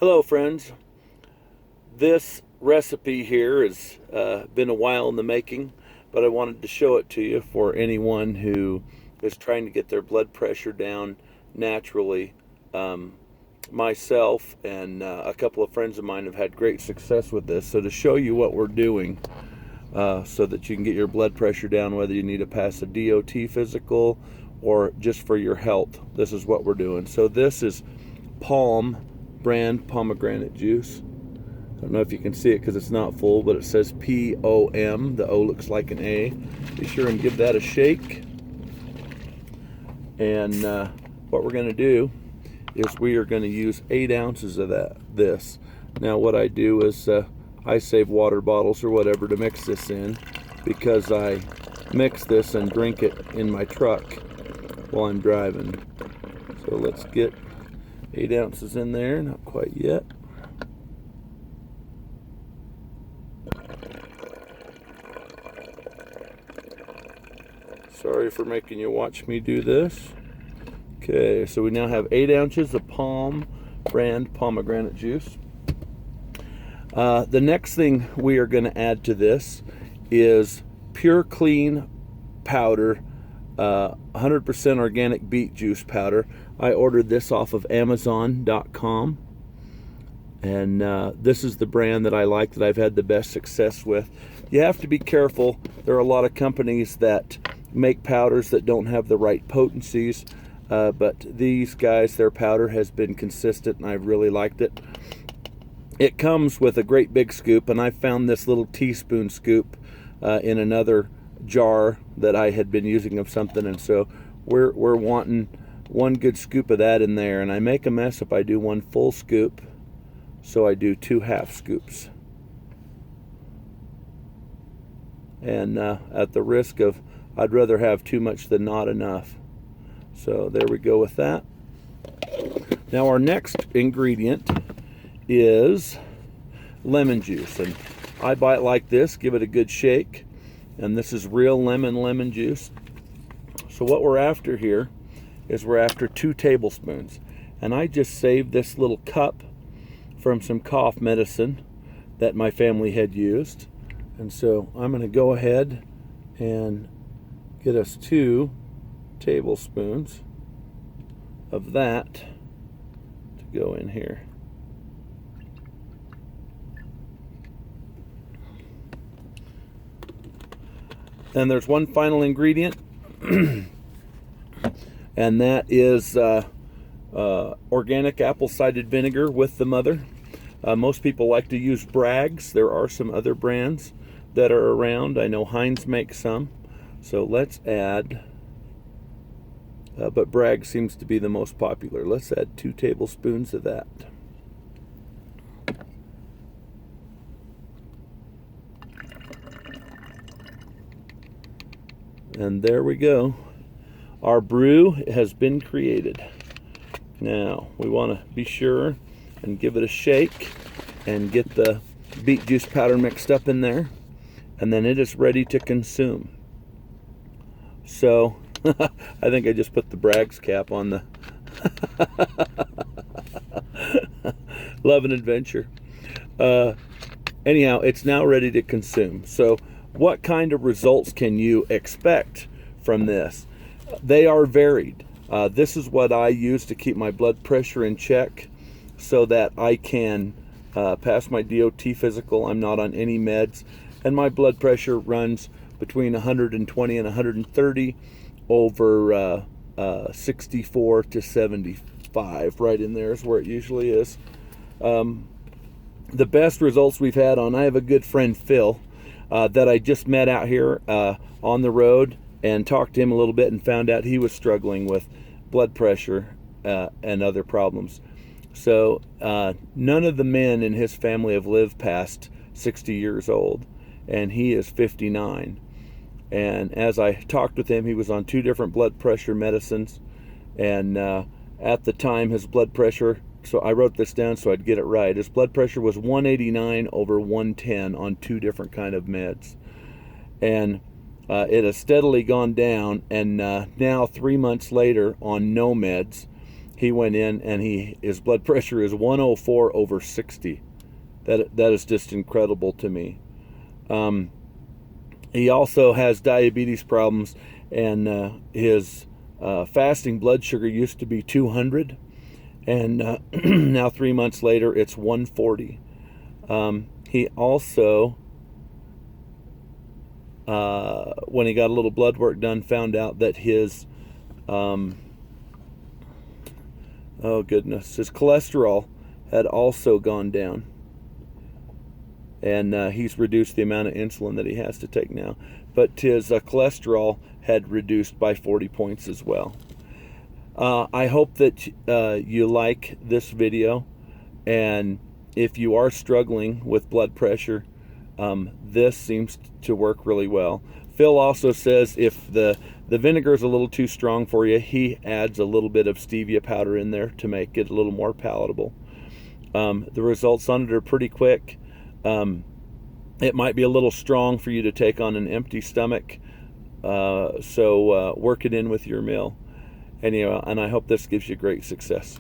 Hello friends, this recipe here has been a while in the making, but I wanted to show it to you for anyone who is trying to get their blood pressure down naturally. Myself and a couple of friends of mine have had great success with this, so to show you what we're doing so that you can get your blood pressure down, whether you need to pass a DOT physical or just for your health, this is what we're doing. So this is Palm brand pomegranate juice. I don't know if you can see it because it's not full, but it says POM. The O looks like an A. Be sure and give that a shake. And what we're going to do is we are going to use 8 ounces of this. Now what I do is I save water bottles or whatever to mix this in, because I mix this and drink it in my truck while I'm driving. So let's get 8 ounces in there, not quite yet. Sorry for making you watch me do this. Okay, so we now have 8 ounces of Palm brand pomegranate juice. The next thing we are going to add to this is Pure Clean powder, 100% organic beet juice powder. I ordered this off of Amazon.com, and this is the brand that I like, that I've had the best success with. You have to be careful. There are a lot of companies that make powders that don't have the right potencies, but these guys, their powder has been consistent, and I've really liked it. It comes with a great big scoop, and I found this little teaspoon scoop in another jar that I had been using of something, and so we're wanting one good scoop of that in there. And I make a mess if I do one full scoop, so I do 2 half scoops. And at the risk of, I'd rather have too much than not enough. So there we go with that. Now our next ingredient is lemon juice, and I buy it like this, give it a good shake, and this is real lemon juice. So what we're after here is we're after 2 tablespoons, and I just saved this little cup from some cough medicine that my family had used, and so I'm going to go ahead and get us 2 tablespoons of that to go in here. And there's one final ingredient, and that is organic apple cider vinegar with the mother. Most people like to use Bragg's. There are some other brands that are around. I know Heinz makes some. So let's add, but Bragg's seems to be the most popular. Let's add 2 tablespoons of that. And there we go. Our brew has been created. Now we want to be sure and give it a shake and get the beet juice powder mixed up in there, and then it is ready to consume. So I think I just put the Bragg's cap on the Love and Adventure. Anyhow, it's now ready to consume. So what kind of results can you expect from this? They are varied. This is what I use to keep my blood pressure in check so that I can pass my DOT physical. I'm not on any meds, and my blood pressure runs between 120 and 130 over 64 to 75. Right in there is where it usually is. The best results we've had on, I have a good friend Phil that I just met out here on the road, and talked to him a little bit and found out he was struggling with blood pressure and other problems. So none of the men in his family have lived past 60 years old, and he is 59. And as I talked with him, he was on 2 different blood pressure medicines, and at the time his blood pressure, so I wrote this down so I'd get it right, his blood pressure was 189 over 110 on 2 different kind of meds. And it has steadily gone down, and now 3 months later on no meds, he went in and his blood pressure is 104/60. That is just incredible to me. He also has diabetes problems, and his fasting blood sugar used to be 200, and now 3 months later it's 140. He also, when he got a little blood work done, found out that his his cholesterol had also gone down, and he's reduced the amount of insulin that he has to take now, but his cholesterol had reduced by 40 points as well. I hope that you like this video, and if you are struggling with blood pressure, this seems to work really well. Phil also says if the vinegar is a little too strong for you, he adds a little bit of stevia powder in there to make it a little more palatable. The results on it are pretty quick. It might be a little strong for you to take on an empty stomach, so work it in with your meal. Anyway, and I hope this gives you great success.